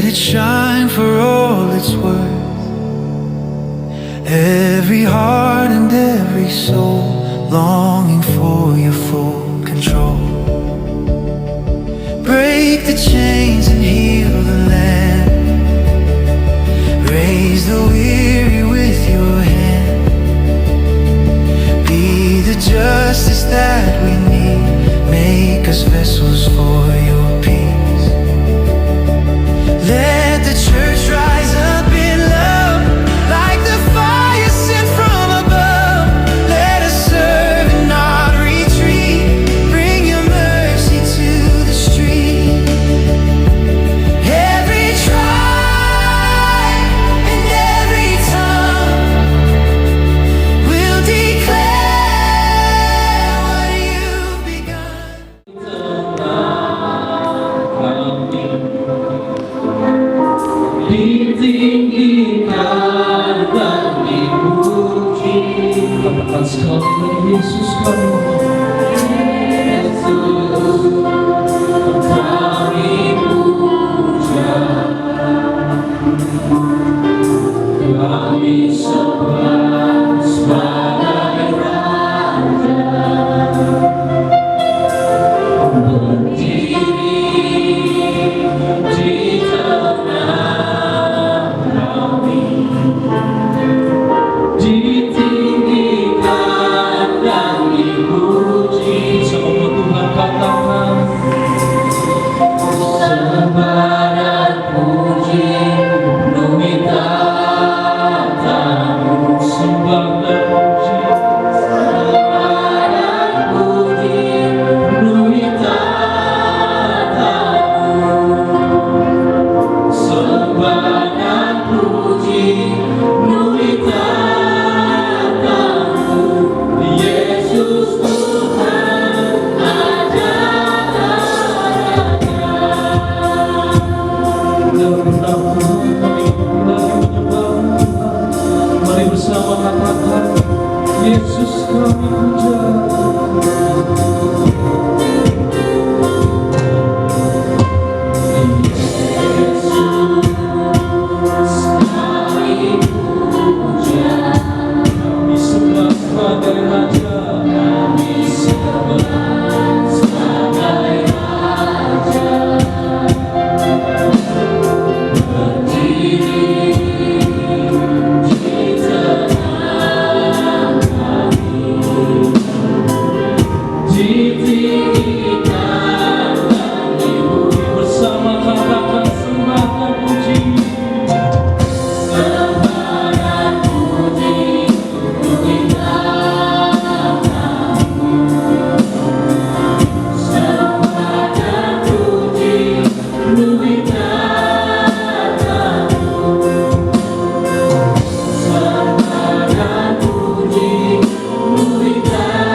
it shine for all it's worth. Every heart and every soul longing for your full control. Break the chains and heal the land. Raise the weary with your hand. Be the justice that we need. Make us vessels for your peace. Let the church rise up in love, like the fire sent from above. Let us serve and not retreat. Bring your mercy to the street. Every tribe and every tongue will declare what you've begun. Ditinggikan dan dipuji. Katakan sekali lagi, Yesus kami. Yesus kami puja. Kami sembah sebagai Raja. Berdiri di tengah kami, ditinggikan dan dipuji. Sama Tuhan katakan, sembah dan puji penuhi tatamu. Sembah dan puji, sembah dan puji penuhi tatamu. Sembah dan puji penuhi tatamu. Yesus Tuhan ajarannya. Dalam berdoa kami lagi menyembah Tuhan. Mari bersama katakan, Yesus kami puja. Kami sembah sebagai Raja. Kami sembah sebagai Raja. Berdiri di tengah kami, ditinggikan dan dipuji. Bersama katakan, sembah dan puji. Sembah dan puji penuhi tatamu. Sembah dan puji penuhi tatamu. Sembah dan puji penuhi tatamu.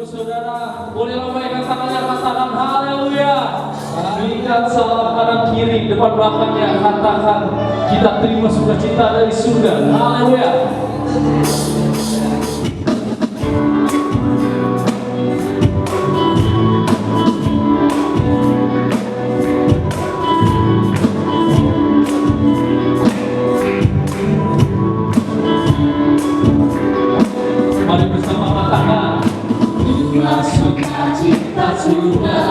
Ibu saudara, boleh lambaikan tangannya, katakan haleluya. Berikan salam kanan kiri, depan belakangnya, katakan kita terima sukacita dari surga. Haleluya. Mari bersama katakan, itulah sukacita surga,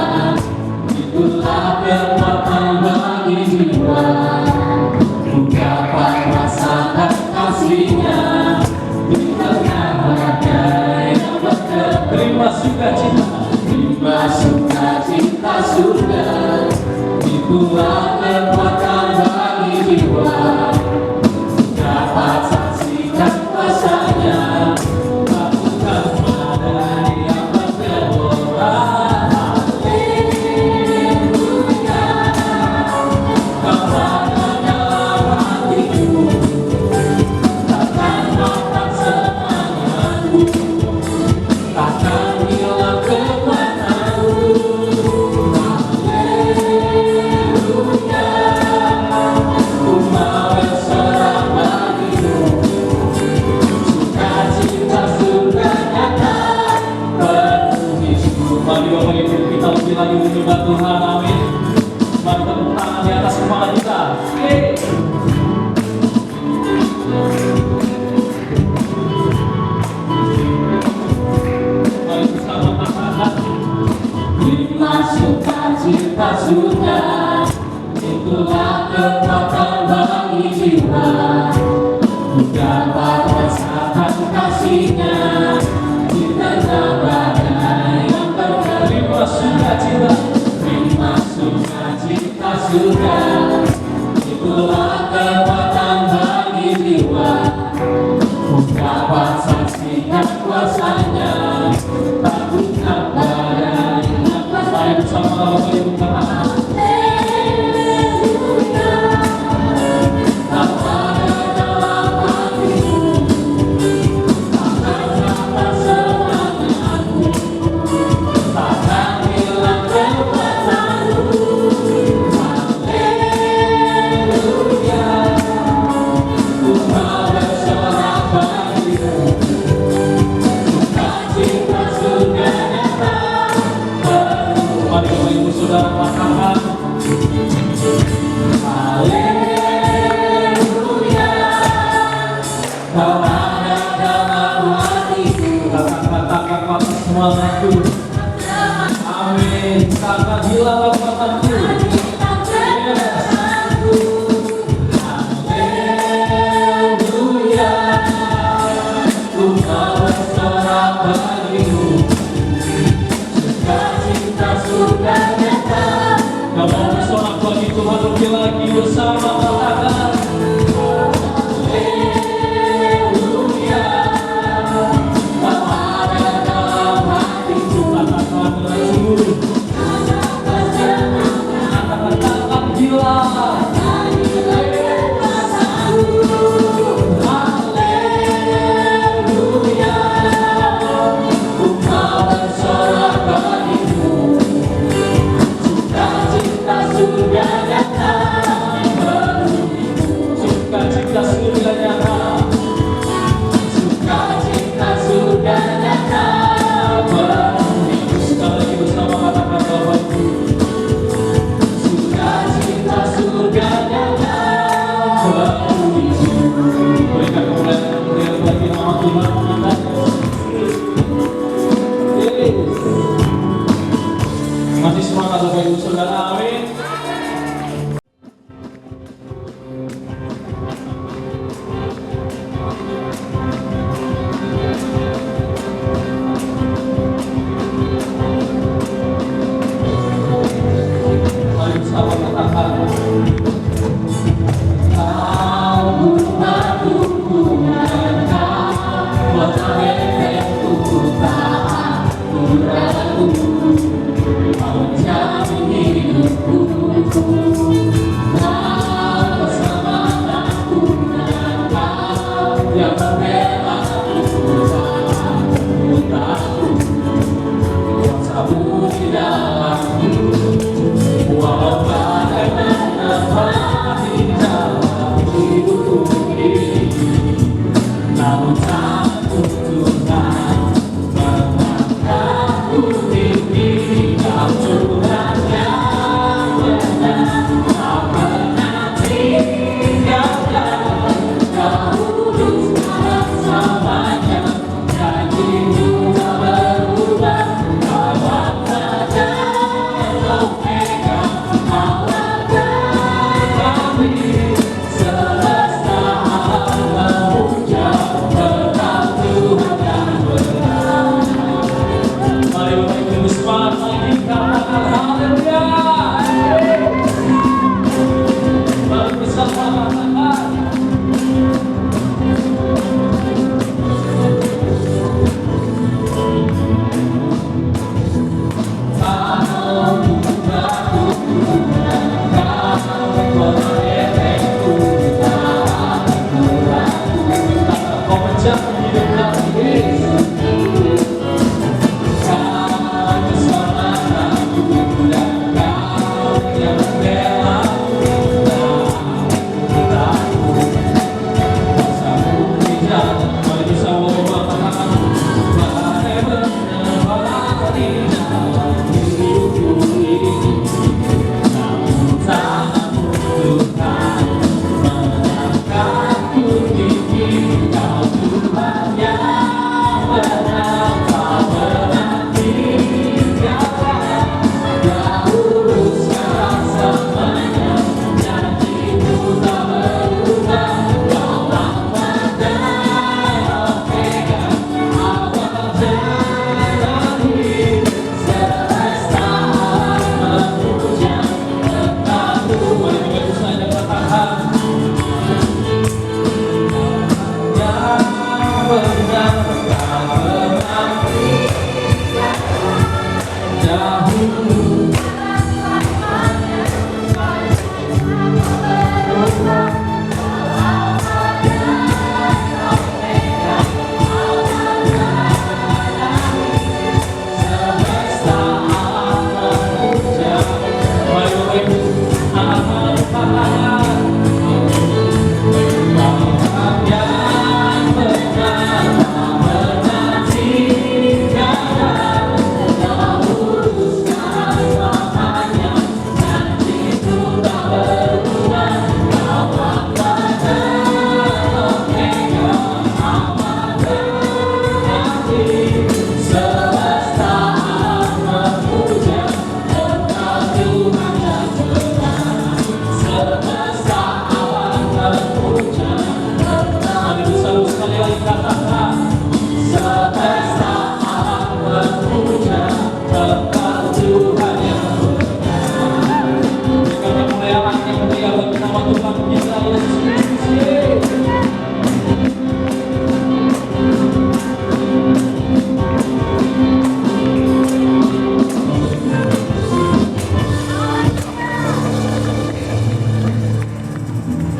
itulah kekuatan bagi jiwa, dapat rasakan kasihnya di tengah badai yang bergerak. Terima sukacita, terima sukacita surga, itulah kekuatan bagi jiwa, dapat saksikan kuasanya. Mari Bapak Ibu kita lebih lagi menyembah Tuhan, amin. Mari tepuk tangan di atas kepala kita. Mari bersama katakan, terima sukacita surga, itulah kekuatan bagi jiwa, dapat rasakan kasihnya di tengah badai yang bergerak. Terima sukacita, terima sukacita surga, itulah kekuatan bagi jiwa, dapat saksikan kuasanya, takutkan badai yang bergerak. Mari bersama Bapak Ibu katakan, mari Bapak Ibu Saudara.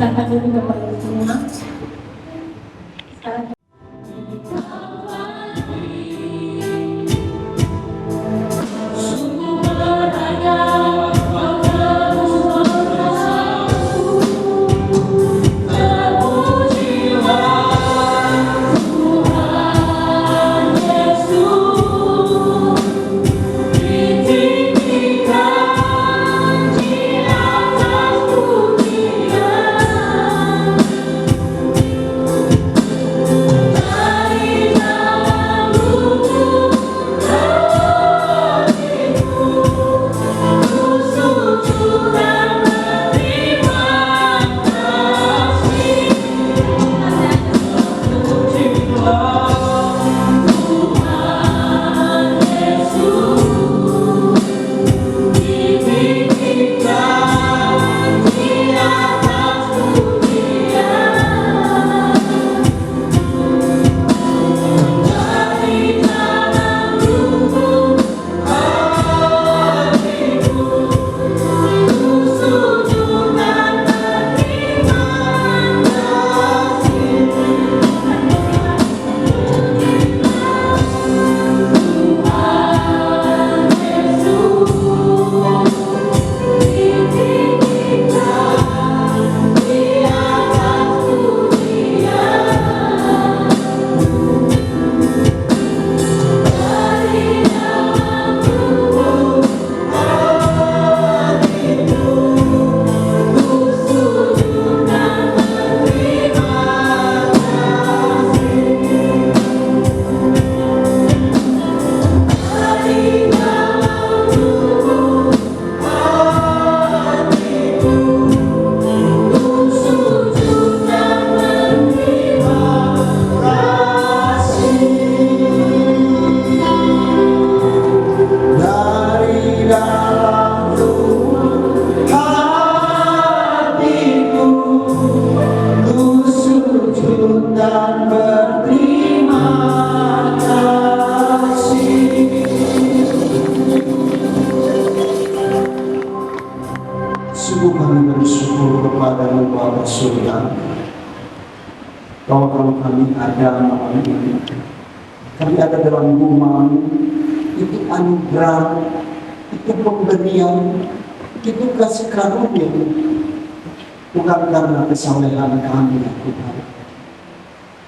Silakan dulu Bapak Ibu semua. Sekarang Sungguh kami bersyukur kepada-Mu Bapa Surga, bahwa kalau kami ada malam ini, kami ada dalam rumah-Mu, itu anugerah, itu pemberian, itu kasih karunia, bukan karena kesalehan kami, ya Tuhan.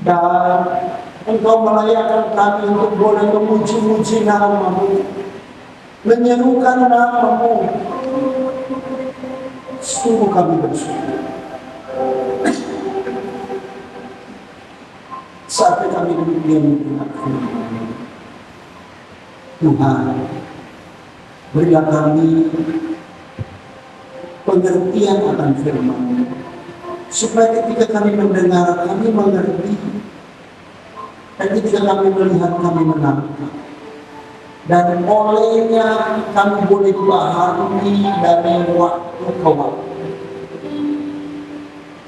Dan Engkau melayakkan kami untuk boleh memuji-muji nama-Mu, menyerukan nama-Mu. Sungguh kami bersyukur. Saat kami demikian mendengar firman-Mu. Tuhan, berilah kami pengertian akan firman-Mu, supaya ketika kami mendengar, kami mengerti, dan ketika kami melihat, kami menangkap, dan olehnya kami boleh baharui dari waktu ke waktu,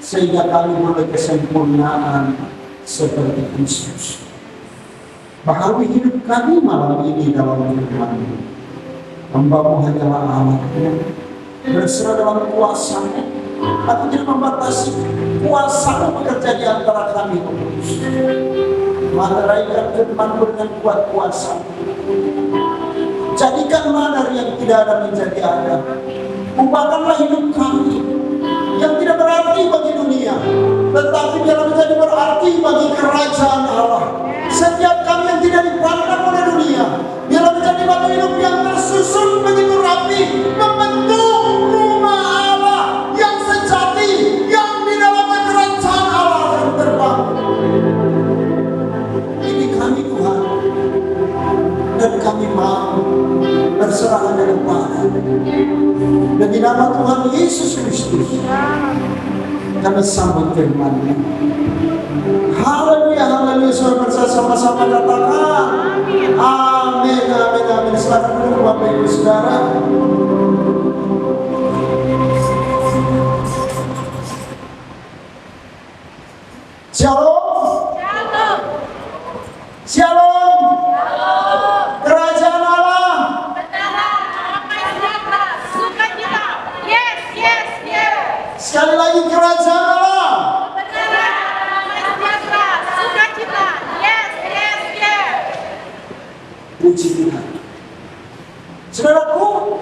sehingga kami boleh kesempurnaan seperti Kristus. Baharui hidup kami malam ini dalam firman-Mu. Hamba-Mu hanyalah Allah-Mu, berserah dalam kuasa-Mu. Aku tidak membatasi kuasa-Mu bekerja di antara kami, Kudus. Meneraikan firman-Mu dengan kuat kuasa. Jadikanlah dari yang tidak ada menjadi ada. Ubahkanlah hidup kami yang tidak berarti bagi dunia, tetapi biarlah menjadi berarti bagi kerajaan Allah. Setiap kami yang tidak dipandang oleh dunia, biarlah menjadi batu hidup yang tersusun begitu rapi, membentuk rumah Allah yang sejati, yang di dalam kerajaan Allah akan terbangun. Ini kami Tuhan, dan kami mau berserah hanya kepada-Mu. Demi nama Tuhan Yesus Kristus, kami sambut firman-Mu. Haleluya, haleluya. Saudara bersama-sama katakan amin, amin, amin. Silakan duduk Bapak Ibu Saudara. Shalom. Shalom. Kerajaan Allah. Sekali lagi kerajaan Allah. Puji Tuhan. Saudaraku,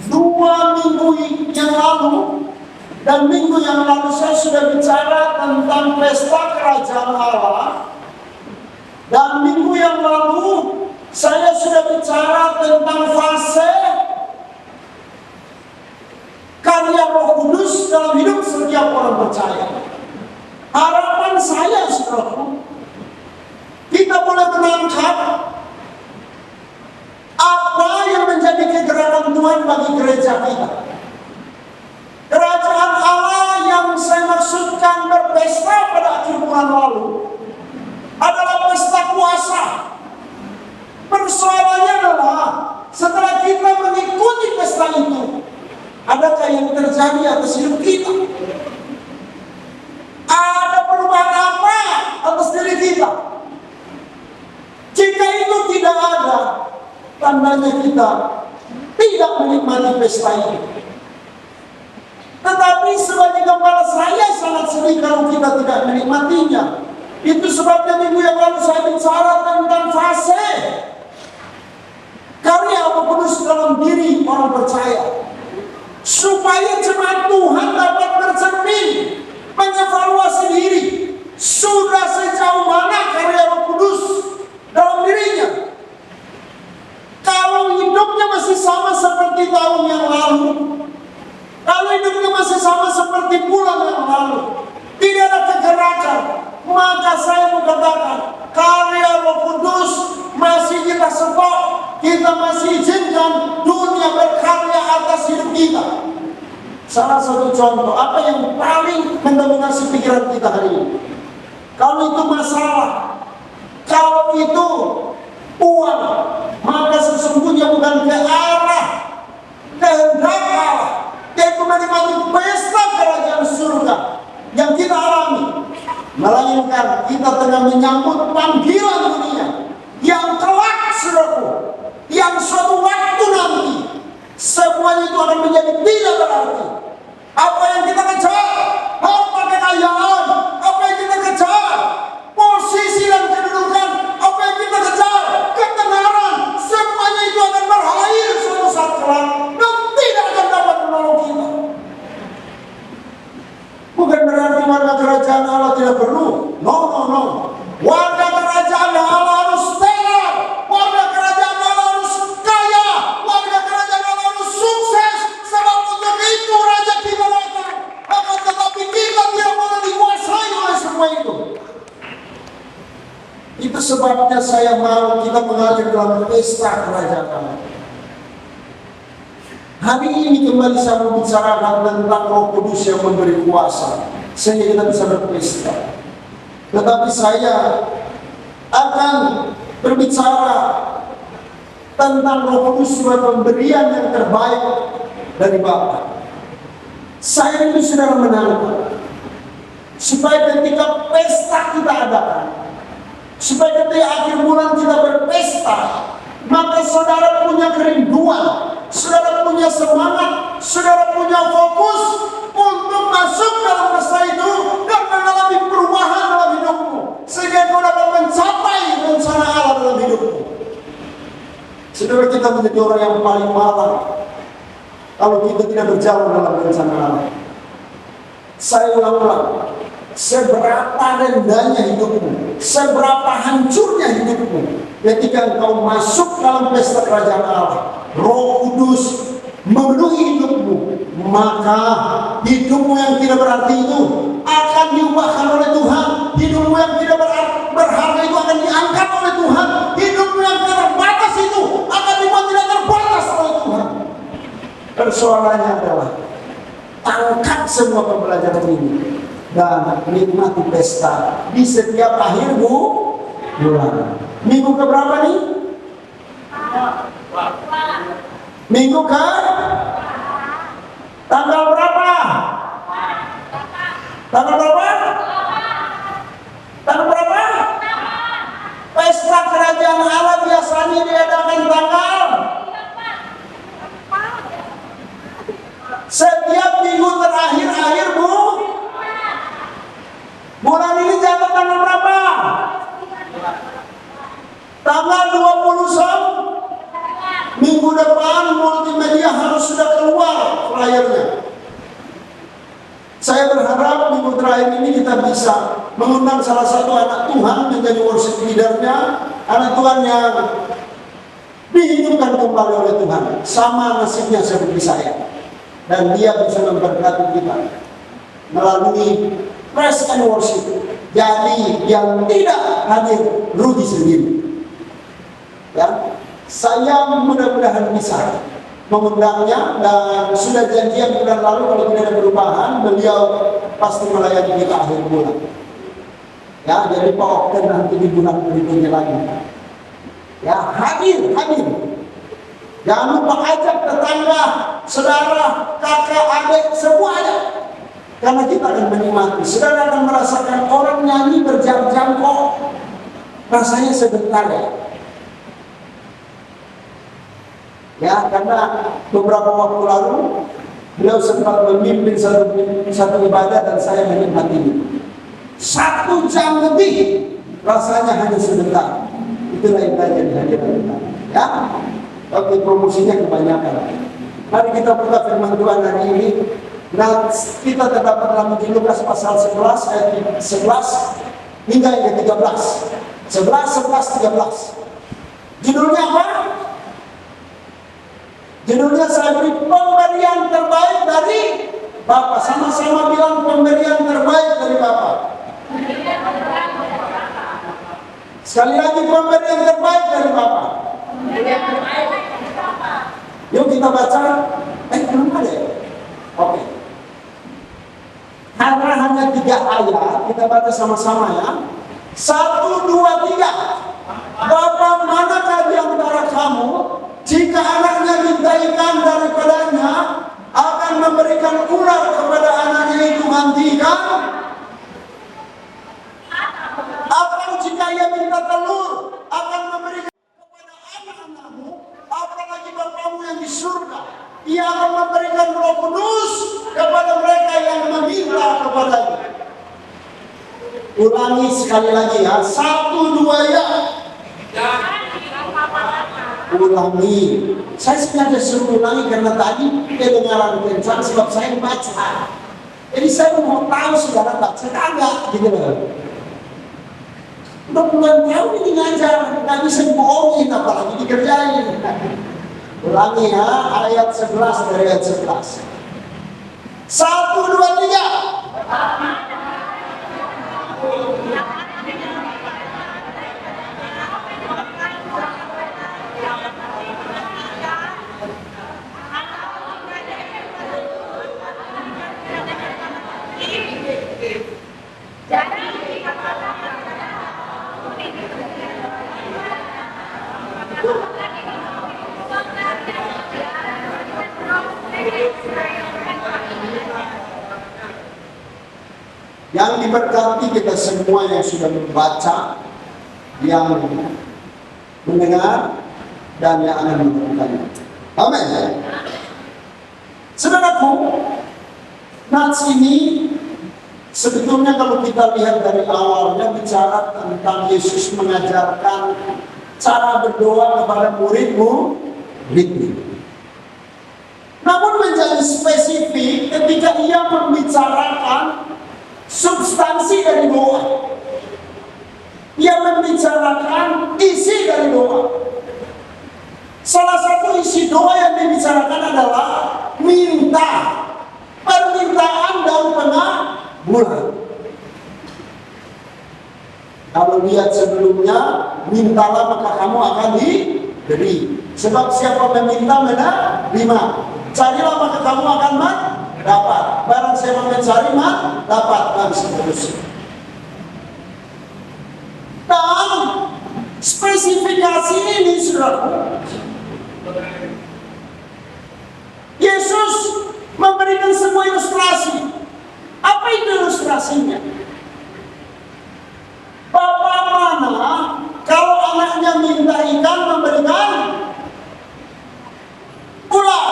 2 minggu yang lalu dan minggu yang lalu saya sudah bicara tentang pesta kerajaan Allah, dan minggu yang lalu saya sudah bicara tentang fase karya Roh Kudus dalam hidup setiap orang percaya. Harapan saya, saudaraku, kita boleh menangkap apa yang menjadi kegerakan Tuhan bagi gereja kita. Kerajaan Allah yang saya maksudkan berpesta pada akhir bulan lalu adalah pesta kuasa. Persoalannya adalah setelah kita mengikuti pesta itu, adakah yang terjadi atas hidup kita? Ada perubahan apa atas diri kita? Jika itu tidak ada, tandanya kita tidak menikmati pesta ini. Tetapi sebagai gembala saya sangat sedih kalau kita tidak menikmatinya. Itu sebabnya minggu yang lalu saya bicara tentang fase karya Roh Kudus dalam diri orang percaya, supaya jemaat Tuhan dapat bercermin, mengevaluasi diri, sudah sejauh mana karya Roh Kudus dalam dirinya. Kalau hidupnya masih sama seperti tahun yang lalu, kalau hidupnya masih sama seperti bulan yang lalu, tidak ada kegerakan, maka saya mau katakan karya Roh Kudus masih kita sebut, kita masih izinkan dunia berkarya atas hidup kita. Salah satu contoh, apa yang paling mendominasi pikiran kita hari ini? Kalau itu masalah, kalau itu uang, maka sesungguhnya bukan ke arah kehendak Allah, yaitu menikmati pesta kerajaan surga yang kita alami, melainkan kita tengah menyambut panggilan dunia yang kelak, saudaraku, yang suatu waktu nanti semuanya itu akan menjadi tidak berarti. Apa yang kita kejar, harta kekayaan, apa yang kita kejar, posisi dan kedudukan, apa yang kita kejar, ketenaran, semuanya itu akan berakhir suatu saat kelak dan tidak akan dapat menolong kita. Bukan berarti warga kerajaan Allah tidak perlu. No. Warga kerajaan Allah harus tenar, warga kerajaan Allah harus kaya, warga kerajaan Allah harus sukses. Sebab untuk itu raja kita datang. Akan Itu sebabnya saya mau kita mengalir dalam pesta kerajaan Allah. Hari ini kembali saya membicarakan tentang Roh Kudus yang memberi kuasa sehingga kita bisa berpesta. Tetapi saya akan berbicara tentang Roh Kudus sebagai pemberian yang terbaik dari Bapa. Saya ini saudara menangkap supaya ketika pesta kita adakan, supaya ketika akhir bulan kita berpesta, maka saudara punya kerinduan, saudara punya semangat, saudara punya fokus untuk masuk dalam pesta itu dan mengalami perubahan dalam hidupmu, sehingga kau dapat mencapai rencana Allah dalam hidupmu. Saudara, kita menjadi orang yang paling malang kalau kita tidak berjalan dalam rencana Allah. Saya ulang-ulang, seberapa rendahnya hidupmu, seberapa hancurnya hidupmu, ketika engkau masuk dalam pesta kerajaan Allah, Roh Kudus memenuhi hidupmu, maka hidupmu yang tidak berarti itu akan diubahkan oleh Tuhan. Hidupmu yang tidak berharga itu akan diangkat oleh Tuhan. Hidupmu yang terbatas itu akan dibuat tidak terbatas oleh Tuhan. Persoalannya adalah tangkap semua pembelajaran ini dan nikmati pesta di setiap akhir bulan. Minggu keberapa nih? Minggu ke tanggal berapa? Tanggal berapa? Tanggal berapa? Pesta kerajaan Allah biasanya diadakan tanggal setiap minggu terakhir akhir bulan ini jatuh tanggal berapa? Tanggal 20 minggu depan multimedia harus sudah keluar flyernya. Saya berharap minggu terakhir ini kita bisa mengundang salah satu anak Tuhan menjadi worship leadernya, anak Tuhan yang dihidupkan kembali oleh Tuhan, sama nasibnya seperti saya, dan dia bisa memberkati kita melalui praise and worship. Jadi yang tidak hadir rugi sendiri. Ya, saya mudah-mudahan bisa mengundangnya dan sudah janjian bulan lalu kalau tidak ada perubahan beliau pasti melayani kita akhir bulan. Ya, jadi Pak Okten nanti di bulan berikutnya lagi. Ya, hadir. Jangan lupa ajak tetangga, saudara, kakak, adik, semuanya. Karena kita akan menikmati. Saudara akan merasakan orang nyanyi berjam-jam kok. Rasanya sebentar ya. Ya, karena beberapa waktu lalu beliau sempat memimpin satu ibadah dan saya menikmatinya. 1 jam lebih, rasanya hanya sebentar. Itulah indahnya di hadirat kita. Ya, oke, promosinya kebanyakan. Mari kita buka firman Tuhan hari ini. Nah, kita terdapat dalam Lukas pasal 11 ayat 11 hingga yang ke-13. 11, 13. Judulnya apa? Judulnya saya beri pemberian terbaik dari Bapa. Sama-sama bilang pemberian terbaik dari Bapa. Sekali lagi, pemberian terbaik dari Bapa. Yuk kita baca. Belum ada ya? Oke. Karena hanya 3 ayat, kita baca sama-sama ya. 1, 2, 3. Bapa manakah di antara kamu, jika anaknya minta ikan daripadanya, akan memberikan ular kepada anaknya itu nanti ikan? Atau jika ia minta telur, akan memberikan kepada anak-anakmu? Apalagi Bapamu yang di surga, ia akan memberikan Roh Kudus kepada mereka yang meminta kepadanya. Ulangi sekali lagi ya, 1, 2 ya. Ulangi. Saya sengaja suruh ulangi karena tadi kedengaran kencang sebab saya baca. Jadi saya mau tahu saudara baca kagak gitu loh. Udah puluhan tahun ini ngajar, nggak bisa dibohongin apalagi dikerjain. Ulangi ya, ayat 11 dari ayat 11. 1, 2, 3. Yang diberkati kita semua yang sudah membaca, yang mendengar, dan yang akan melakukannya. Amin. Saudaraku, nats ini sebetulnya kalau kita lihat dari awalnya bicara tentang Yesus mengajarkan cara berdoa kepada murid-muridnya. Namun menjadi spesifik ketika ia membicarakan substansi dari doa. Ia membicarakan isi dari doa. Salah satu isi doa yang dibicarakan adalah minta, permintaan dan pengabulan. Kalau lihat sebelumnya, mintalah maka kamu akan diberi. Sebab siapa meminta menerima. Carilah maka kamu akan mendapat. Barang siapa mencari dapat, dan seterusnya. Dan spesifikasi ini saudaraku, Yesus memberikan sebuah ilustrasi. Apa itu ilustrasinya? Bapak mana kalau anaknya minta ikan memberikan ular?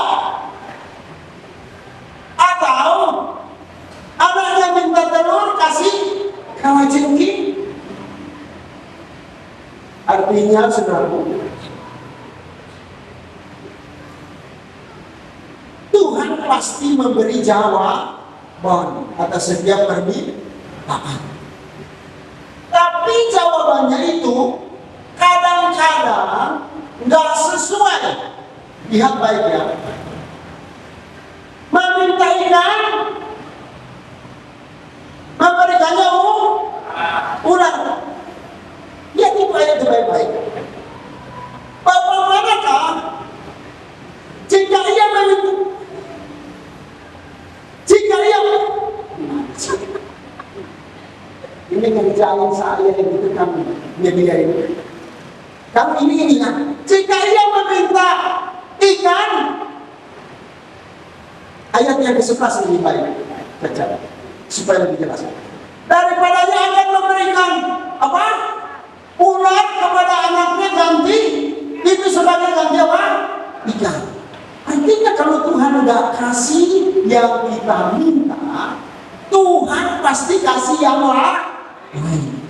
Atau anaknya minta telur kasih kalajengking? Artinya saudaraku, Tuhan pasti memberi jawaban atas setiap permintaan. Tapi jawabannya itu kadang-kadang nggak sesuai. Lihat baik ya. Meminta ikan, memberikannya ular. Lihat itu ayat baik-baik. Bapak manakah jika ia meminta, jika ia ini kerjaan saya itu kan media ini. Kamu ini ya. Jika ia meminta ikan, ayat yang ke-11 lebih baik baca supaya lebih jelas. Daripada ia akan memberikan apa? Ular kepada anaknya ganti itu sebagai ganti apa? Ikan. Artinya kalau Tuhan udah kasih yang kita minta, Tuhan pasti kasih yang lain.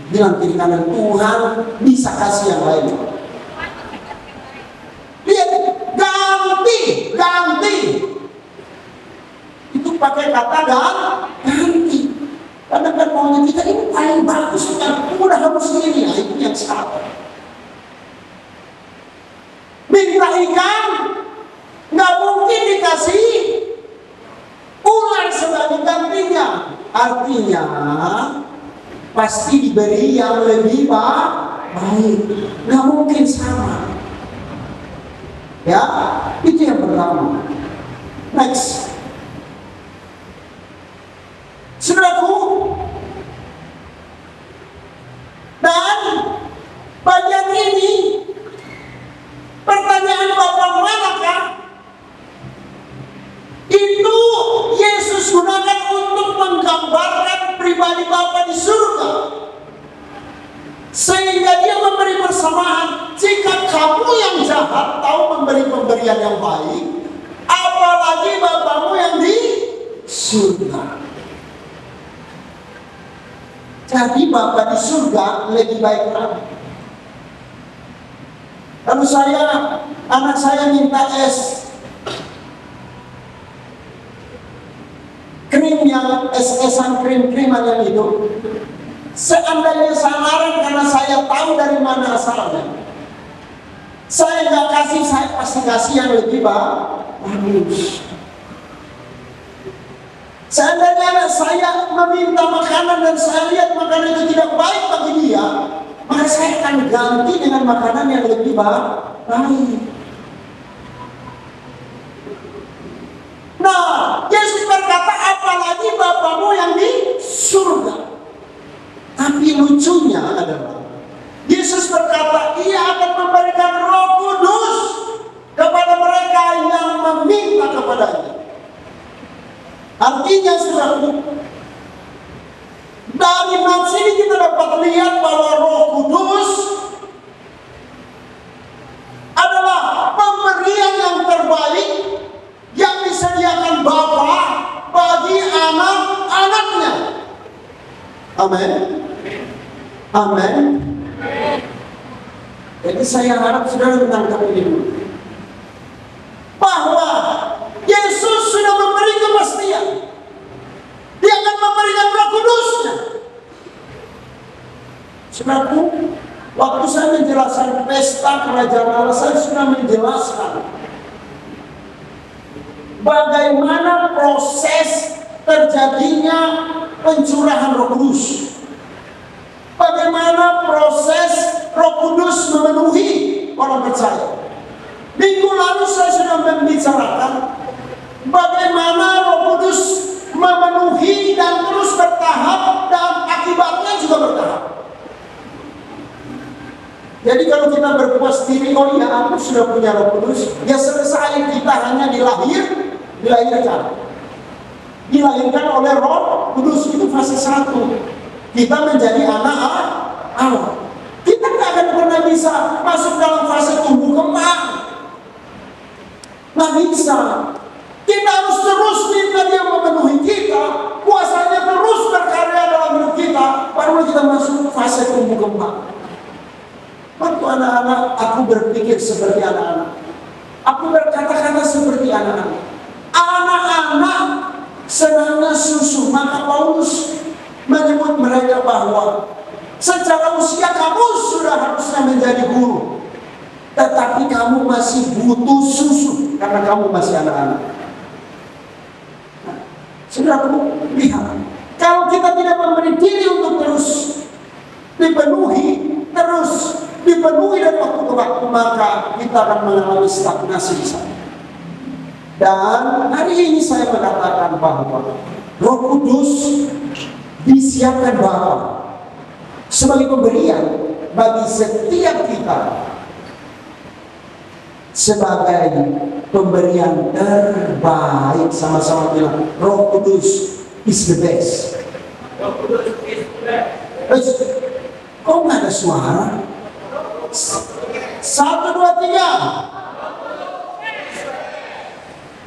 Bilang kiri kanan, Tuhan bisa kasih yang lain. Lihat, ganti. Itu pakai kata ganti. Karena kan maunya kita ini paling bagus, kan udah harus ini, nah itu yang salah. Minta ikan, nggak mungkin dikasih ular sebagai gantinya. Artinya pasti diberi yang lebih baik, nggak mungkin sama. Ya, itu yang pertama. Next. Saudaraku, dan bagian ini pertanyaan Bapak manakah? Itu Yesus gunakan untuk menggambarkan pribadi Bapa di surga, sehingga dia memberi persamaan. Jika kamu yang jahat tahu memberi pemberian yang baik, apalagi Bapamu yang di surga. Jadi Bapa di surga lebih baik lagi. Kalau anak saya minta krim yang es-esan krim-kriman yang itu, seandainya saya larang karena saya tahu dari mana asalnya, saya nggak kasih, saya pasti kasih yang lebih bagus. Seandainya anak saya meminta makanan dan saya lihat makanan itu tidak baik bagi dia, maka saya akan ganti dengan makanan yang lebih baik. Nah, Yesus berkata, apalagi Bapamu yang di surga. Tapi lucunya adalah Yesus berkata, ia akan memberikan Roh Kudus kepada mereka yang meminta kepadanya. Artinya saudaraku, melihat bahwa Roh Kudus adalah pemberian yang terbaik yang disediakan Bapa bagi anak-anaknya. Amin. Amin. Jadi saya harap saudara menangkap ini dulu, bahwa Yesus sudah memberi kepastian. Dia akan memberikan Roh Kudus-Nya. Saudaraku, waktu saya menjelaskan pesta kerajaan Allah, saya sudah menjelaskan bagaimana proses terjadinya pencurahan Roh Kudus. Bagaimana proses Roh Kudus memenuhi orang percaya. Minggu lalu saya sudah membicarakan bagaimana Roh Kudus memenuhi dan terus bertahap, dan akibatnya juga bertahap. Jadi kalau kita berpuas diri, oh iya aku sudah punya Roh Kudus, ya selesai, kita hanya dilahirkan oleh Roh Kudus. Itu fase 1. Kita menjadi anak Allah. Kita tidak akan pernah bisa masuk dalam fase tumbuh kembang. Nggak bisa. Kita harus terus minta Dia memenuhi kita, kuasanya terus berkarya dalam hidup kita, baru kita masuk fase tumbuh kembang. Waktu anak-anak, aku berpikir seperti anak-anak. Aku berkata-kata seperti anak-anak. Anak-anak senangnya susu, maka Paulus menyebut mereka bahwa secara usia kamu sudah harusnya menjadi guru, tetapi kamu masih butuh susu karena kamu masih anak-anak. Saudaraku, lihat, kalau kita tidak memberi diri untuk terus dipenuhi dari waktu ke waktu, maka kita akan mengalami stagnasi di sana. Dan hari ini saya mengatakan bahwa Roh Kudus disiapkan Bapa sebagai pemberian bagi setiap kita, sebagai pemberian terbaik. Sama-sama bilang, Roh Kudus is the best. Roh Kudus is the best. Kok nggak ada suara? 1, 2, 3.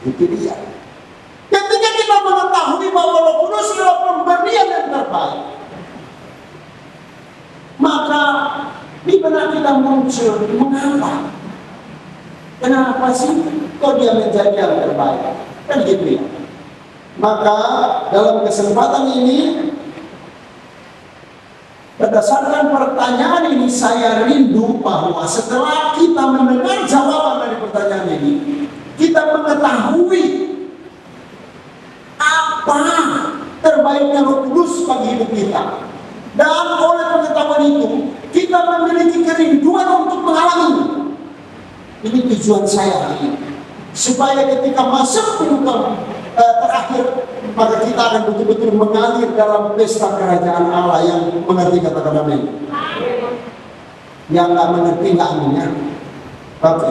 Itu dia. Ketika kita mengetahui bahwa Roh Kudus adalah pemberian yang terbaik, maka di benak kita muncul, mengapa? Kenapa sih kok dia menjadi yang terbaik? Kan gitu ya. Maka dalam kesempatan ini, berdasarkan pertanyaan ini, saya rindu bahwa setelah kita mendengar jawaban dari pertanyaan ini, kita mengetahui apa terbaiknya Roh Kudus bagi hidup kita. Dan oleh pengetahuan itu, kita memiliki kerinduan untuk mengalami. Ini tujuan saya hari ini, supaya ketika masuk penutup terakhir, maka kita akan betul-betul mengalir dalam pesta kerajaan Allah. Yang mengerti katakan amin. Yang nggak mengerti nggak amin ya. Oke.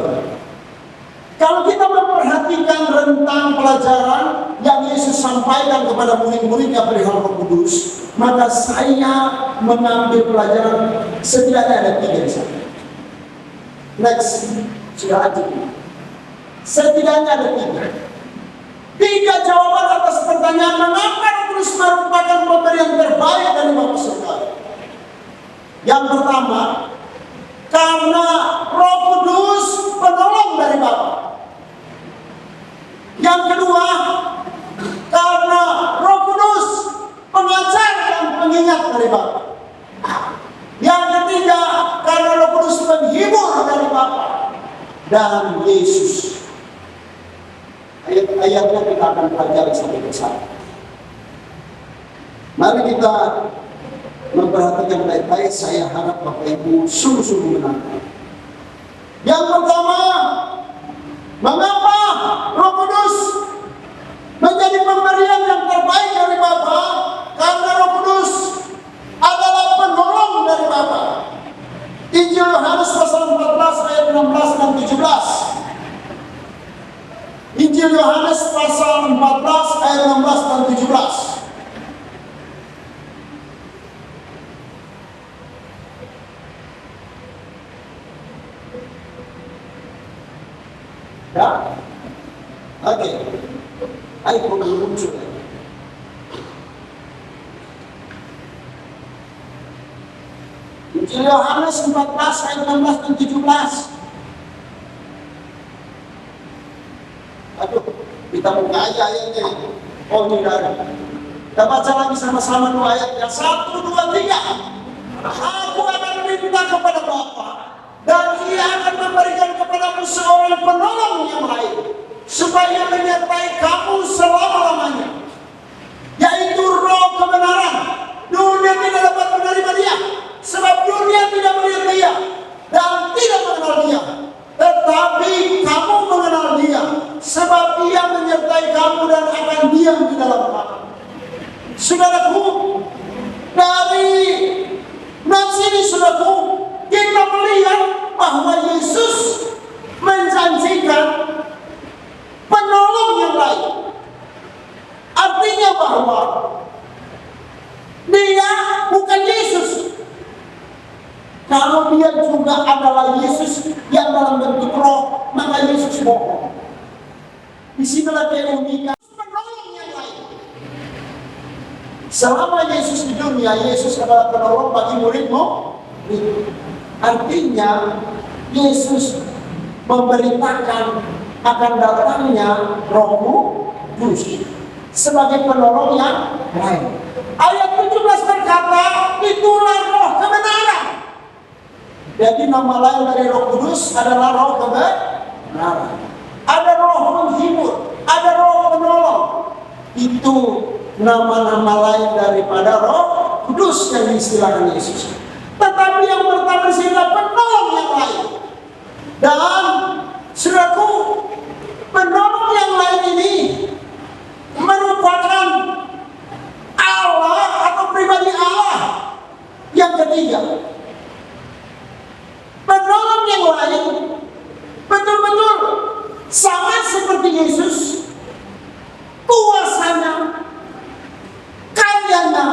Kalau kita memperhatikan rentang pelajaran yang Yesus sampaikan kepada murid-muridnya perihal Roh Kudus, maka saya mengambil pelajaran setidaknya ada 3 di sana. Next, sudah aja. Setidaknya ada 3 jawaban atas pertanyaan mengapa Roh Kudus merupakan pemberian terbaik dari Bapa surga. Yang pertama, karena Roh Kudus penolong dari Bapa. Yang kedua, karena Roh Kudus pengajar dan pengingat dari Bapa. Yang ketiga, karena Roh Kudus penghibur dari Bapa dan Yesus. Ayat-ayatnya kita akan pelajari sampai ke sana. Mari kita memperhatikan baik-baik. Saya harap Bapak Ibu sungguh-sungguh menangkap. Yang pertama, mengapa Roh Kudus menjadi pemberian yang terbaik dari Bapa? Karena Roh Kudus adalah penolong dari Bapa. Injil Yohanes pasal 14 ayat 16 dan 17. Injil Yohanes pasal 14 ayat 16 dan 17. Ya, oke. Ayo belum muncul. Injil Yohanes 14 ayat 16 dan 17. Aduh, kita buka aja ayatnya itu. Oh, tidak ada. Kita baca lagi sama-sama dua ayat. Yang 1, 2, 3. Aku akan minta kepada Bapa, dan Ia akan memberikan kepadamu seorang penolong yang lain, supaya menyertai kamu selama-lamanya, yaitu Roh kebenaran. Dunia tidak dapat menerima Dia, sebab dunia tidak melihat Dia dan tidak mengenal Dia. Tetapi kamu mengenal Dia, sebab Ia menyertai kamu dan akan diam di dalam kamu. Saudaraku, dari nats ini, saudaraku, kita melihat bahwa Yesus menjanjikan penolong yang lain. Artinya bahwa Dia bukan Yesus. Kalau Dia juga adalah Yesus yang dalam bentuk roh, maka Yesus bohong. Disinilah keunikan penolong yang lain. Selama Yesus di dunia, Yesus adalah penolong bagi murid-mu. Artinya Yesus memberitakan akan datangnya Roh Kudus sebagai penolong yang lain. Ayat 17 berkata, itulah Roh kebenaran. Jadi nama lain dari Roh Kudus adalah Roh kebenaran. Ada Roh menghibur, ada Roh penolong. Itu nama-nama lain daripada Roh Kudus yang diistilahkan Yesus. Tetapi yang pertama adalah penolong yang lain. Dan saudaraku, penolong yang lain ini merupakan Allah atau pribadi Allah yang ketiga. Penolong yang lain betul-betul sama seperti Yesus, kuasanya, karyanya,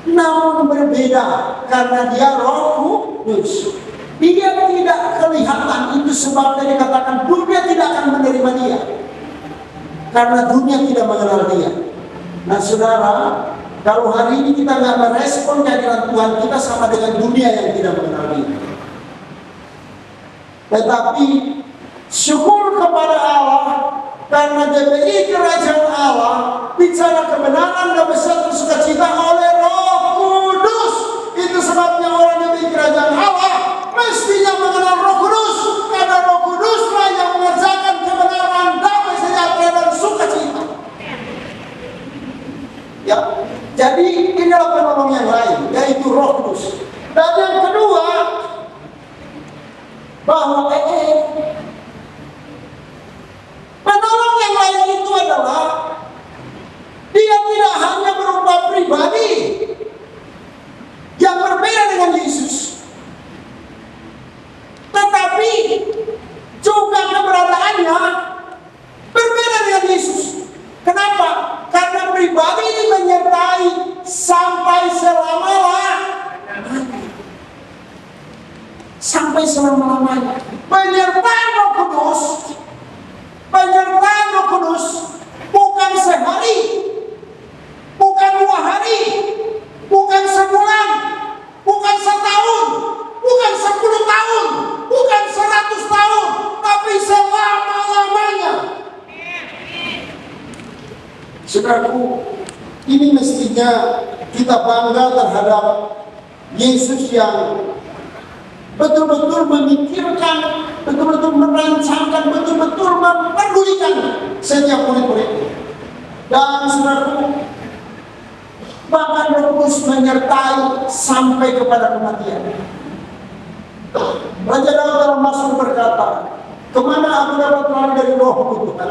namun berbeda karena Dia Roh Kudus. Dia tidak kelihatan, itu sebabnya dikatakan dunia tidak akan menerima Dia, karena dunia tidak mengenal Dia. Nah saudara, kalau hari ini kita nggak merespon kehadiran Tuhan, kita sama dengan dunia yang tidak mengenal Dia. Tetapi syukur kepada Allah, karena GPI Kerajaan Allah bicara kebenaran dan bersatu sukacita oleh Roh Kudus. Itu sebabnya orang GPI Kerajaan Allah mestinya mengenal Roh Kudus, karena Roh Kuduslah yang mengerjakan kebenaran, damai, sejahtera dan sukacita. Ya, jadi inilah penolong yang lain, yaitu Roh Kudus. Dan yang kedua, bahwa penolong yang lain itu adalah Dia tidak hanya berupa pribadi yang berbeda dengan Yesus, tetapi juga keberadaannya berbeda dengan Yesus. Kenapa? Karena pribadi ini menyertai sampai selama-lamanya. Penyertaan Roh Kudus bukan sehari, bukan 2 hari, bukan sebulan, bukan setahun, bukan 10 tahun, bukan 100 tahun, tapi selama-lamanya. Saudaraku, ini mestinya kita bangga terhadap Yesus yang betul-betul memikirkan, betul-betul merancangkan, betul-betul mempedulikan setiap murid-murid. Dan saudaraku, bahkan Roh Kudus menyertai sampai kepada kematian. Raja Daud dalam Mazmur berkata, kemana aku dapat lari dari Roh-Mu Tuhan?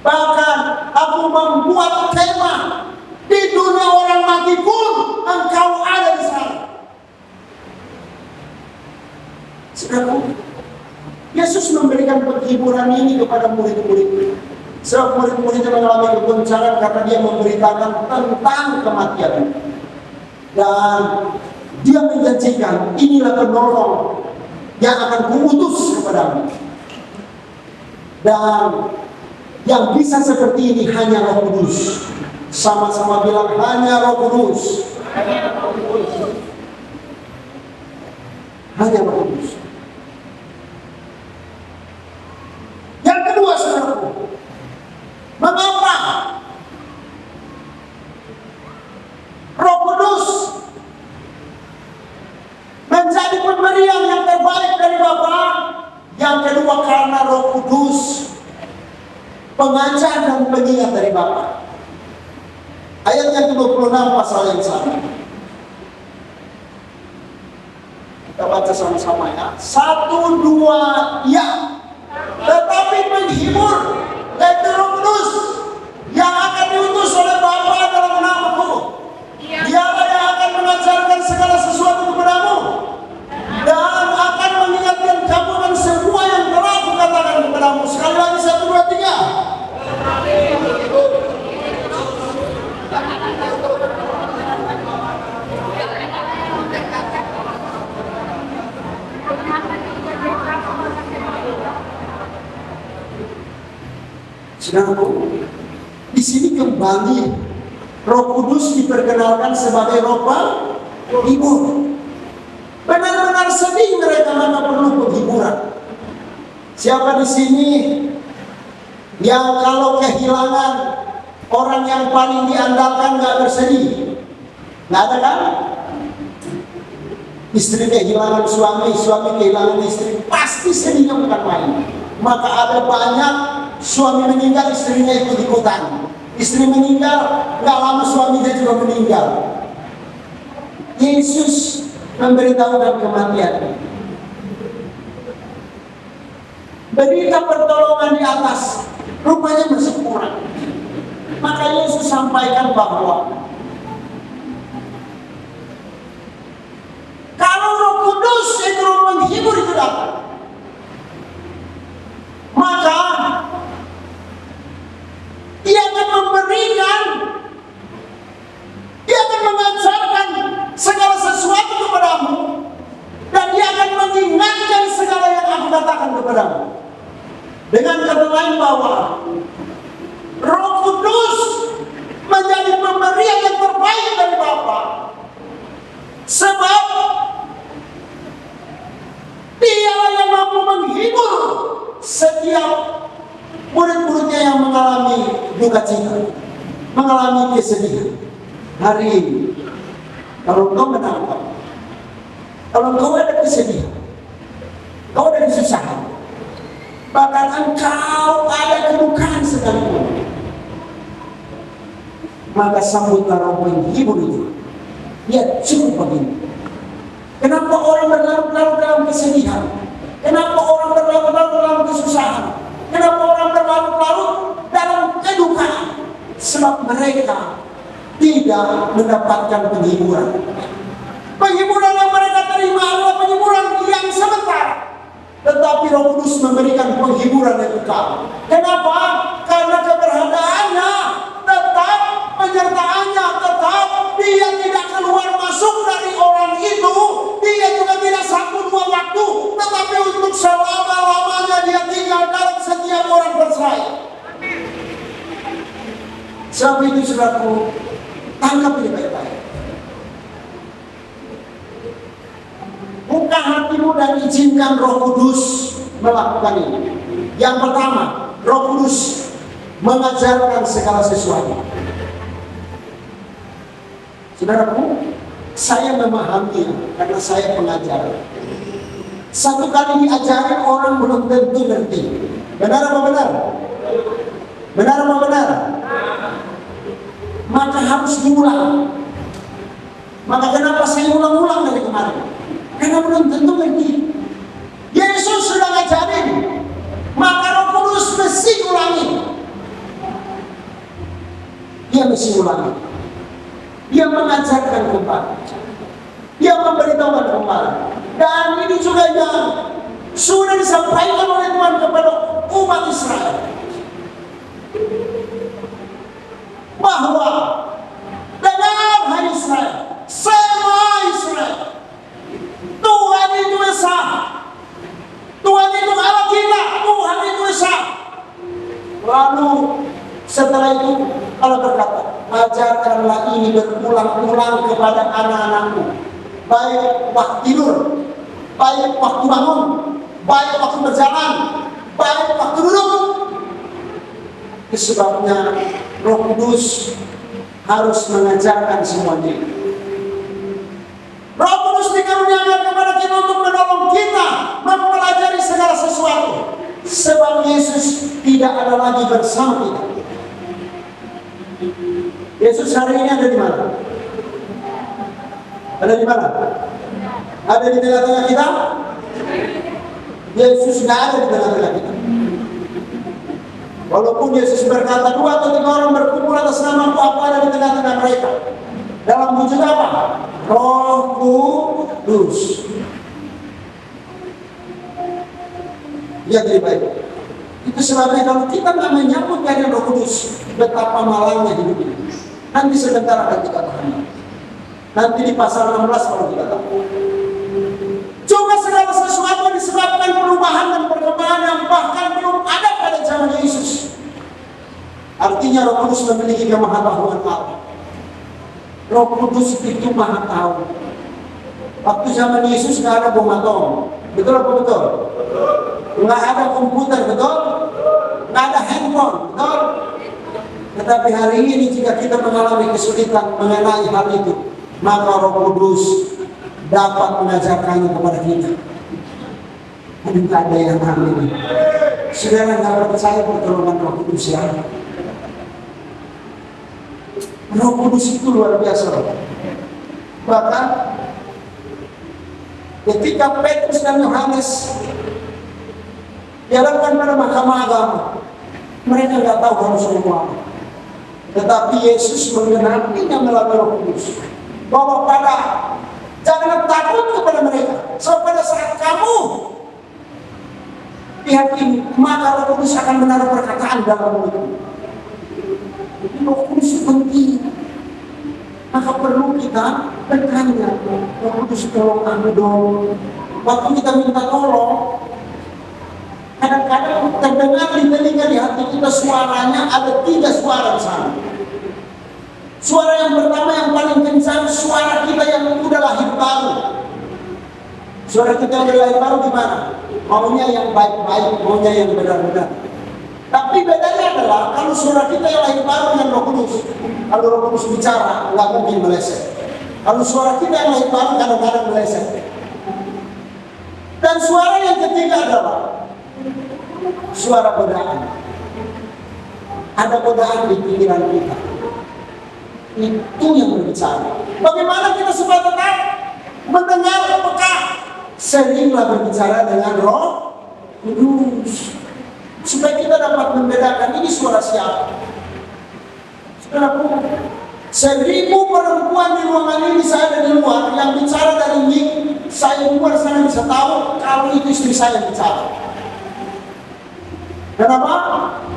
Bahkan aku membuat kemah di dunia orang mati pun Engkau ada di sana. Saudaraku, Yesus memberikan penghiburan ini kepada murid-murid. Sebab murid-muridnya mengalami kegoncangan karena Dia memberitakan tentang kematian. Dan Dia menjanjikan, inilah penolong yang akan kuutus kepadamu. Dan yang bisa seperti ini hanya Roh Kudus. Sama-sama bilang, hanya Roh Kudus. Hanya Roh Kudus. Yang kedua, saudaraku, mengapa Roh Kudus menjadi pemberian yang terbaik dari Bapa? Yang kedua, karena Roh Kudus pengajar dan pengingat dari Bapa. Ayat yang ke-26 pasal yang sama. Kita baca sama-sama ya. 1, 2, ya. Tetapi penghibur, yaitu Roh Kudus, yang akan diutus oleh Bapa dalam namaku, Dialah yang akan mengajarkan segala sesuatu kepadamu dan akan mengingatkan kamu dan semua yang telah kukatakan kepadamu. Sekali lagi, 1, 2, 3. Saudaraku, di sini kembali Roh Kudus diperkenalkan sebagai Roh penghibur. Benar-benar sedih mereka, maka perlu penghiburan. Siapa di sini yang kalau kehilangan orang yang paling diandalkan nggak bersedih? Nggak ada kan? Istri kehilangan suami, suami kehilangan istri, pasti sedihnya bukan main. Maka ada banyak suami meninggal, istrinya ikut-ikutan. Istri meninggal, nggak lama suaminya juga meninggal. Yesus memberitahukan kematian. Berita pertolongan di atas rupanya masih kurang. Maka Yesus sampaikan bahwa kalau Roh Kudus itu Roh penghibur itu datang, maka Dia akan memberikan, Dia akan mengajarkan segala sesuatu kepadamu, dan Dia akan mengingatkan segala yang aku katakan kepadamu. Dengan kata lain bahwa Roh Kudus menjadi pemberian yang terbaik dari Bapa, sebab Dialah yang mampu menghibur setiap murid-muridnya yang mengalami duka cita, mengalami kesedihan. Hari ini, kalau kau menangkap, kalau kau ada kesedihan, kau ada kesusahan, bahkan engkau ada kedukaan sekalipun, maka sambutlah Roh penghibur itu. Dia cukup begini. Kenapa orang berlarut-larut dalam kesedihan? Kenapa orang berlarut-larut dalam kesusahan? Kenapa orang berlarut-larut dalam kedukaan? Sebab mereka tidak mendapatkan penghiburan. Penghiburan yang mereka terima adalah penghiburan yang sebentar. Tetapi Roh Kudus memberikan penghiburan yang kekal. Kenapa? Karena keberadaannya tetap, penyertaannya tetap. Dia tidak keluar masuk dari orang itu. Dia juga tidak 1-2 waktu, tetapi untuk selama-lamanya Dia tinggal dalam setiap orang percaya. Sebab itu, saudaraku, tangkap ini baik-baik. Buka hatimu dan izinkan Roh Kudus melakukan ini. Yang pertama, Roh Kudus mengajarkan segala sesuatu. Saudaraku, saya memahaminya karena saya pengajar. Satu kali diajarin orang belum tentu ngerti. Benar apa benar? Benar apa benar? Maka harus diulang. Maka kenapa saya ulang-ulang dari kemarin? Karena belum tentu ngerti. Yesus sudah ngajarin, maka Roh Kudus mesti ulangi. Dia mesti ulangi. Dia mengajarkan kembali. Dia memberitahukan kembali. Dan ini juga yang sudah disampaikan oleh Tuhan kepada umat Israel, bahwa dengar hai Israel, semua Israel, Setelah itu Allah berkata, ajarkanlah ini berulang-ulang kepada anak-anakmu, baik waktu tidur, baik waktu bangun, baik waktu berjalan, baik waktu duduk. Sebabnya Roh Kudus harus mengajarkan semuanya. Roh Kudus dikaruniakan kepada kita untuk menolong kita mempelajari segala sesuatu. Sebab Yesus tidak ada lagi bersama kita. Yesus hari ini ada di mana? Ada di mana? Ada di tengah-tengah kita? Yesus tidak ada di tengah-tengah kita. Walaupun Yesus berkata 2 atau 3 orang berkumpul atas nama aku ada di tengah-tengah mereka. Dalam wujud apa? Roh Kudus. Ya, jadi baik. Itu sebabnya kalau kita nggak menyambut kehadiran Roh Kudus, betapa malangnya hidup ini. Nanti sebentar akan kita tahan. Nanti di pasal 16 kalau kita tahu. Coba segala sesuatu disebabkan perubahan dan perkembangan yang bahkan belum ada pada zaman Yesus. Artinya Roh Kudus memiliki kemahatauan Allah. Roh Kudus itu maha tahu. Waktu zaman Yesus nggak ada bom atom. Betul apa betul? Nggak ada komputer, betul? Nggak ada handphone, betul? Tetapi hari ini jika kita mengalami kesulitan mengenai hal itu, maka Roh Kudus dapat mengajarkannya kepada kita. Tidak ada yang amin. Saudara nggak percaya pertolongan Roh Kudus ya? Roh Kudus itu luar biasa. Bahkan ketika Petrus dan Yohanes dihadapkan pada mahkamah agama, mereka nggak tahu harus ngomong apa. Tetapi Yesus mengenapinya melalui Roh Kudus bahwa jangan takut kepada mereka. Sebab pada saat kamu dihakimi, maka Roh Kudus akan menaruh perkataan dalam mulutmu. Jadi Roh Kudus penting. Maka perlu kita bertanya, Roh Kudus tolong aku dong. Waktu kita minta tolong, kadang-kadang terdengar di telinga di hati kita suaranya ada 3 suara di sana. Suara yang pertama yang paling kencang, suara kita yang udah lahir baru. Suara kita yang udah lahir baru gimana? Maunya yang baik-baik, maunya yang benar-benar. Tapi bedanya adalah kalau suara kita yang lahir baru dengan Roh Kudus, kalau Roh Kudus bicara nggak mungkin meleset. Kalau suara kita yang lahir baru kadang-kadang meleset. Dan suara yang ketiga adalah suara godaan. Ada godaan di pikiran kita. Itu yang berbicara. Bagaimana kita supaya tetap mendengar peka? Seringlah berbicara dengan Roh Kudus. Supaya kita dapat membedakan ini suara siapa. Saudaraku, 1000 perempuan di ruangan ini, saya ada di luar, yang bicara dari mic, saya di luar sana bisa tahu kalau itu istri saya yang bicara. Kenapa?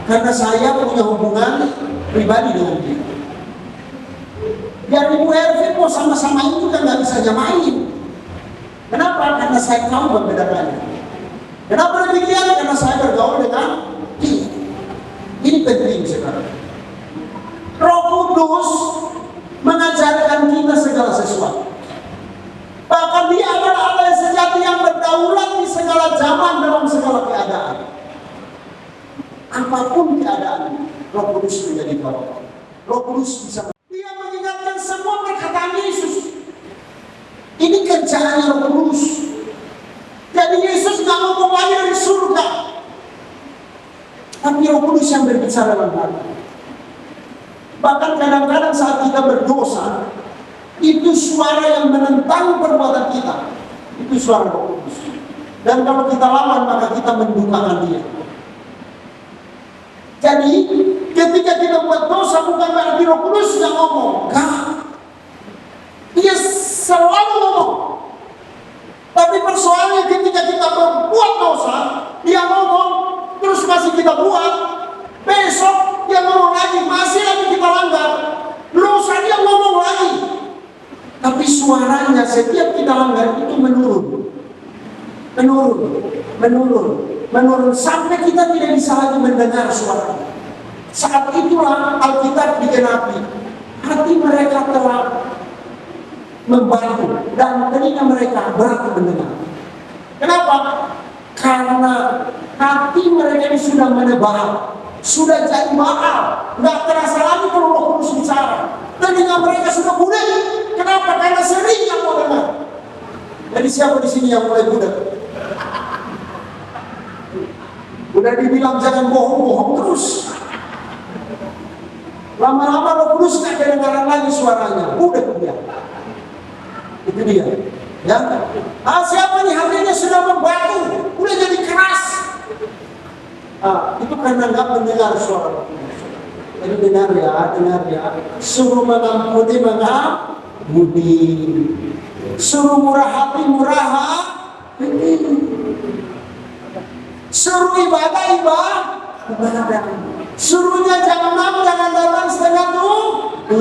Karena saya punya hubungan pribadi dengan dia. Biar Ibu Ervin mau sama-sama itu kan nggak bisa nyamain. Kenapa? Karena saya tahu membedakannya. Kenapa demikian? Karena saya bergaul dengan dia. Ini penting sekali. Roh Kudus mengajarkan kita segala sesuatu. Bahkan dia adalah Allah yang sejati yang berdaulat di segala zaman dalam segala keadaan. Apapun keadaan, Roh Kudus menjadi barokah. Roh Kudus bisa. Dia mengingatkan semua perkataan Yesus. Ini kerjaannya Roh Kudus. Jadi Yesus nggak ngomong lagi dari surga, tapi Roh Kudus yang berbicara dalam hati. Bahkan kadang-kadang saat kita berdosa, itu suara yang menentang perbuatan kita. Itu suara Roh Kudus. Dan kalau kita lawan, maka kita mendukakan dia. Jadi ketika kita buat dosa, bukan berarti Roh Kudus yang ngomong. Enggak. Dia selalu ngomong. Tapi persoalannya ketika kita berbuat dosa, dia ngomong, terus masih kita buat, besok dia ngomong lagi, masih lagi kita langgar, dosa dia ngomong lagi. Tapi suaranya setiap kita langgar itu menurun, sampai kita tidak bisa lagi mendengar suaranya. Saat itulah Alkitab digenapi. Hati mereka telah membantu dan telinga mereka berat mendengar. Kenapa? Karena hati mereka ini sudah menebal, sudah jadi mahal, nggak terasa lagi kalau Roh Kudus bicara. Telinga mereka sudah budak. Kenapa? Karena sering yang mau dengar. Jadi siapa di sini yang mulai budak? Udah dibilang jangan bohong-bohong terus. Lama-lama Roh Kudus nggak kedengaran lagi suaranya, budak dia. Itu dia. Ya, siapa nih hatinya sudah membatu, udah jadi keras. Itu karena nggak mendengar suara Roh Kudus. Jadi dengar ya. Suruh mengampuni, suruh murah hati, murah hati. Suruh ibadah. Suruhnya jangan datang setengah 7.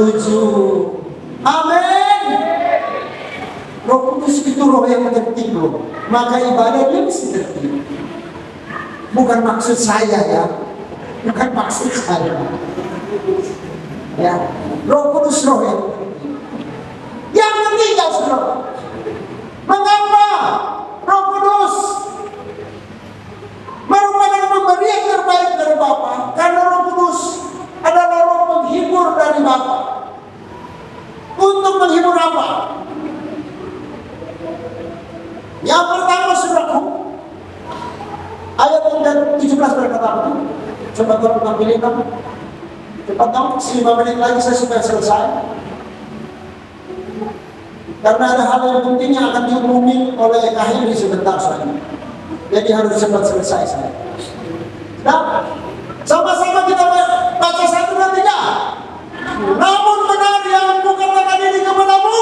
Amin. Roh Kudus itu roh yang tertib loh. Maka ibadah dia mesti tertib. Bukan maksud saya ya. Ya, Roh Kudus roh yang tertib. Yang ketiga saudara, mengapa Roh Kudus merupakan pemberi yang terbaik dari Bapa? Karena Roh Kudus adalah roh penghibur dari Bapa. Untuk menghibur apa? Yang pertama saudaraku, ayat yang 17 berkata apa? Coba tolong tampilin kamu. Cepat dong, 5 menit lagi saya supaya selesai. Karena ada hal yang penting yang akan diumumin oleh Kahiri sebentar soalnya. Jadi harus cepat selesai saya. Nah, sama-sama kita baca 1 dan 3. Namun benar yang aku katakan ini kepadamu.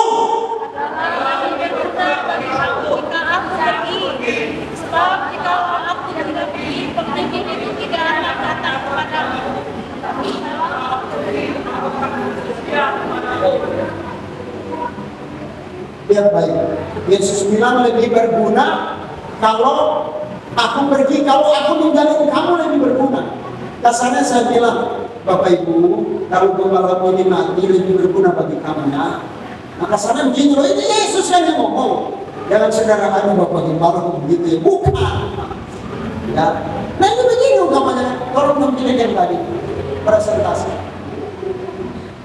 Sebab jika aku tidak pergi, pemimpin itu tidak akan datang kepadamu. Lihat baik, Yesus bilang lebih berguna kalau aku pergi, kalau aku ninggalin kamu lebih berguna. Dasarnya saya bilang, Bapak Ibu, kalau gembala ini mati lebih berguna bagi kamu ya. Maka sana begini loh, ini Yesus yang ngomong. Jangan sederhana Bapak Gembala begitu ya, bukan. Ya, nah ini begini umpamanya, tolong tampilin yang tadi presentasi.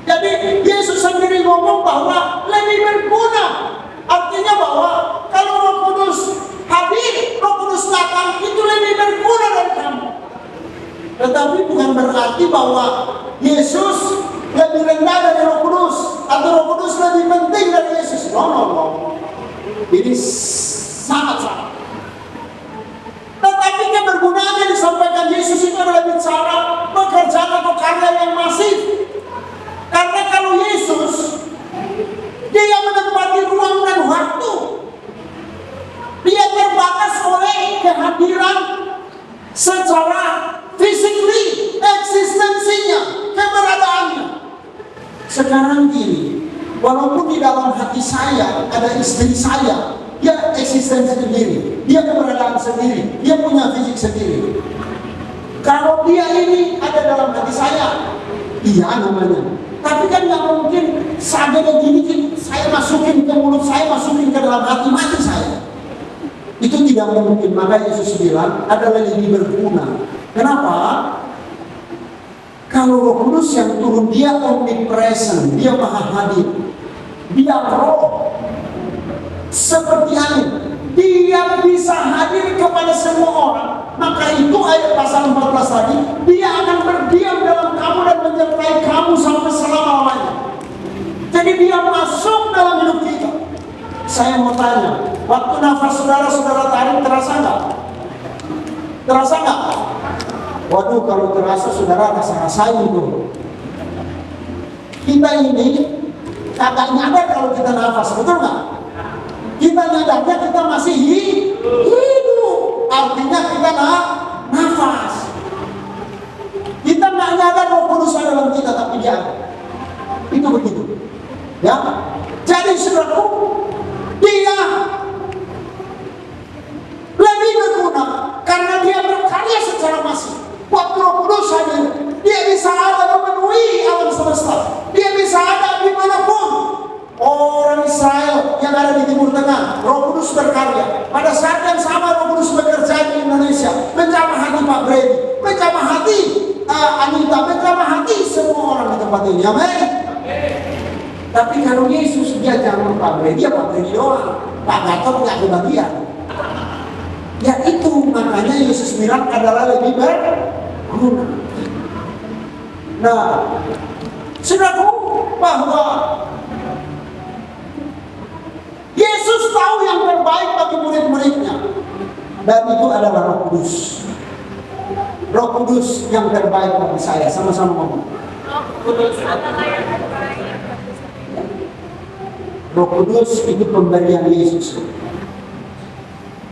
Jadi Yesus sendiri ngomong bahwa lebih berguna. Artinya bahwa kalau Roh Kudus hadir, Roh Kudus datang, itu lebih berguna dari kamu. Tetapi bukan berarti bahwa Yesus lebih rendah dari Roh Kudus atau Roh Kudus lebih penting dari Yesus. No. Ini sangat salah. Tetapi kebergunaan yang disampaikan Yesus itu adalah bicara pekerjaan atau karya yang masif. Karena kalau Yesus, dia menempati ruang dan waktu. Dia terbatas oleh kehadiran secara physically, eksistensinya, keberadaannya. Sekarang gini, walaupun di dalam hati saya ada istri saya, dia eksistensi sendiri, dia keberadaan sendiri, dia punya fisik sendiri. Kalau dia ini ada dalam hati saya, iya namanya. Tapi kan nggak mungkin sadar gini saya masukin ke mulut saya, masukin ke dalam hati mati saya. Itu tidak mungkin. Maka Yesus bilang adalah lebih berguna. Kenapa? Kalau Roh Kudus yang turun, dia omnipresent, dia maha hadir, dia roh seperti angin, dia bisa hadir kepada semua orang. Maka itu ayat pasal 14 tadi, dia akan berdiam dalam kamu dan menyertai kamu sampai selama-lamanya. Jadi dia masuk dalam hidup kita. Saya mau tanya, waktu nafas saudara tarik terasa nggak? Terasa nggak? Waduh, kalau terasa saudara rasa-rasain itu. Kita ini kagak nyadar kalau kita nafas, betul nggak? Kita nyadarnya kita masih hidup, artinya kita nafas. Kita nggak nyadar Roh Kudus ada dalam kita, tapi dia ada. Itu begitu, ya. Jadi saudaraku, dia lebih berguna karena dia berkarya secara masif. Waktu Roh Kudus hadir, dia bisa Tengah, Roh Kudus berkarya. Pada saat yang sama Roh Kudus bekerja di Indonesia, menjamah hati Pak Brady, menjamah hati Anita, menjamah hati semua orang di tempat ini. Amin. Tapi kalau Yesus dia jamah Pak Brady, ya Pak Brady doang. Pak Gatot nggak kebagian. Ya itu makanya Yesus bilang adalah lebih berguna. Nah, saudaraku, bahwa Yesus tahu yang terbaik bagi murid-muridnya, dan itu adalah Roh Kudus. Roh Kudus yang terbaik bagi saya. Sama-sama ngomong. Roh Kudus itu pemberian Yesus.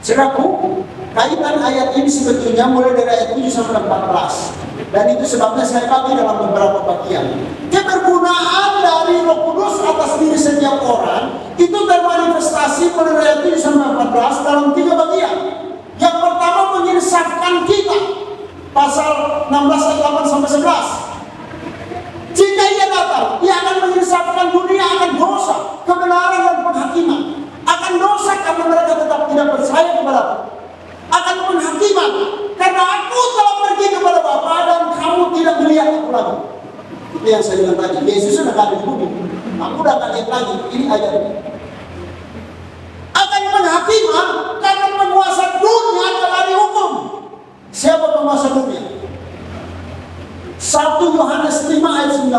Saudaraku, kaitan ayat ini sebetulnya mulai dari ayat 7 sampai 14. Dan itu sebabnya saya bagi dalam beberapa bagian. Kebergunaan dari Roh Kudus atas diri setiap orang itu termanifestasi mulai dari ayat 7 sampai 14 dalam 3 bagian. Yang pertama menyinsafkan kita. Pasal 16 ayat 8 sampai 11. Jika ia datang, ia akan menyinsafkan dunia akan dosa, kebenaran dan penghakiman. Akan dosa karena mereka tetap tidak percaya kepada aku. Akan penghakiman karena aku telah pergi kepada Bapa dan kamu tidak melihat aku lagi. Itu yang saya bilang tadi. Yesus sudah ada di bumi. Aku udah akan lihat lagi. Ini ayat ini. Akan penghakiman karena penguasa dunia telah dihukum. Siapa penguasa dunia? 1 Yohanes 5 ayat 19. 1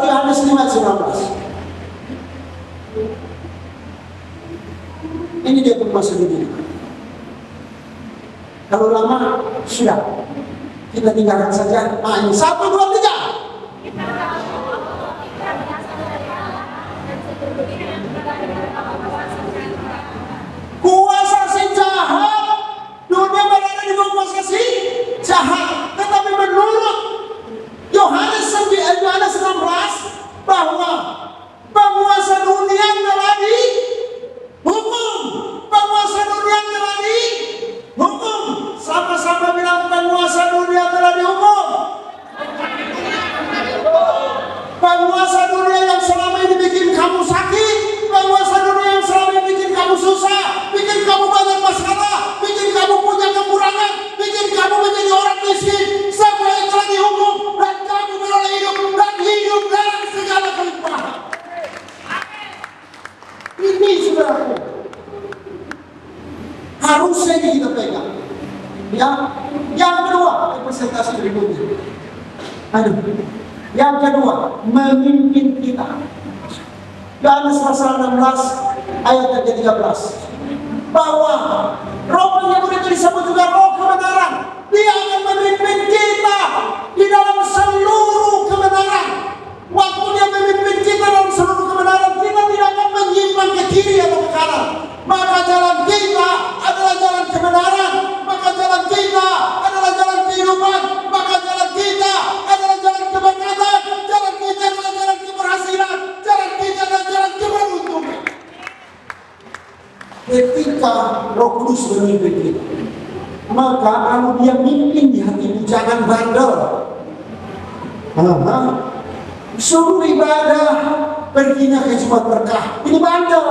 Yohanes 5 ayat 19. Ini dia penguasa dunia. Kalau lama sudah kita tinggalkan saja. Nah, ini 1, 2, 3. Kuasa si jahat, dunia berada di bawah kuasa si jahat. Tetapi menurut Yohanes 16 bahwa penguasa dunia telah dihukum. Penguasa dunia telah dihukum. Sama-sama bilang penguasa dunia telah dihukum. Penguasa dunia yang selama ini bikin kamu sakit, penguasa dunia yang selama ini bikin kamu susah, bikin kamu banyak masalah, bikin kamu punya kekurangan, bikin kamu menjadi orang miskin, semua itu telah dihukum dan kamu beroleh hidup dan hidup dalam segala kelimpahan. Ini saudaraku, harusnya kita pegang. Ya, yang kedua, presentasi berikutnya. Aduh. Yang kedua, memimpin kita. Yohanes pasal 16 ayat 13. Bahwa Roh penyebut itu disebut juga Roh kebenaran. Dia akan memimpin kita di dalam seluruh kebenaran. Waktu dia memimpin kita dalam seluruh kebenaran, kita tidak akan menyimpang ke kiri atau ke kanan. Maka jalan kita adalah jalan kebenaran. Maka jalan kita adalah jalan kehidupan. Maka jalan kita adalah jalan keberkatan. Jalan kita adalah jalan keberhasilan. Jalan kita adalah jalan keberuntungan. Ketika Roh Kudus memimpin kita, maka kalau dia mimpin di hatimu, jangan bandel. Suruh ibadah, perginya ke Jumat Berkah. Ini bandel.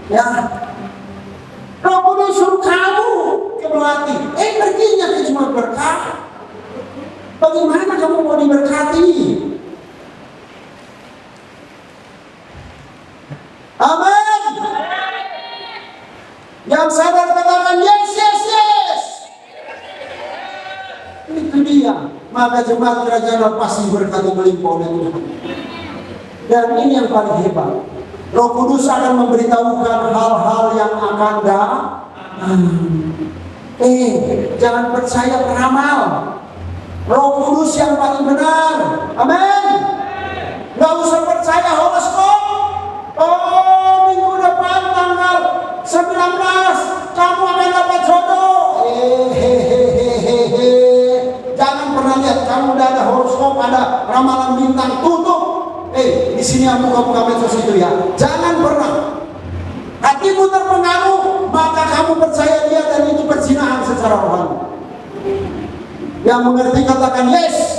Ya, Roh Kudus suruh kamu ke Melati, perginya ke Jumat Berkah. Bagaimana kamu mau diberkati? Amin. Yang sadar katakan yes, yes, yes. Itu dia. Maka jemaat kerajaan pasti berkati melimpah oleh Tuhan. Dan ini yang paling hebat. Roh Kudus akan memberitahukan hal-hal yang akan datang. Jangan percaya peramal. Roh Kudus yang paling benar. Amin. Gak usah percaya horoskop. Oh, minggu depan tanggal 19 kamu akan dapat jodoh. Jangan pernah lihat kamu udah ada horoskop, ada ramalan bintang, tutup. Di sini yang buka-buka medsos itu ya. Jangan pernah. Hatimu terpengaruh, maka kamu percaya dia dan itu perzinahan secara rohani. Yang mengerti katakan yes.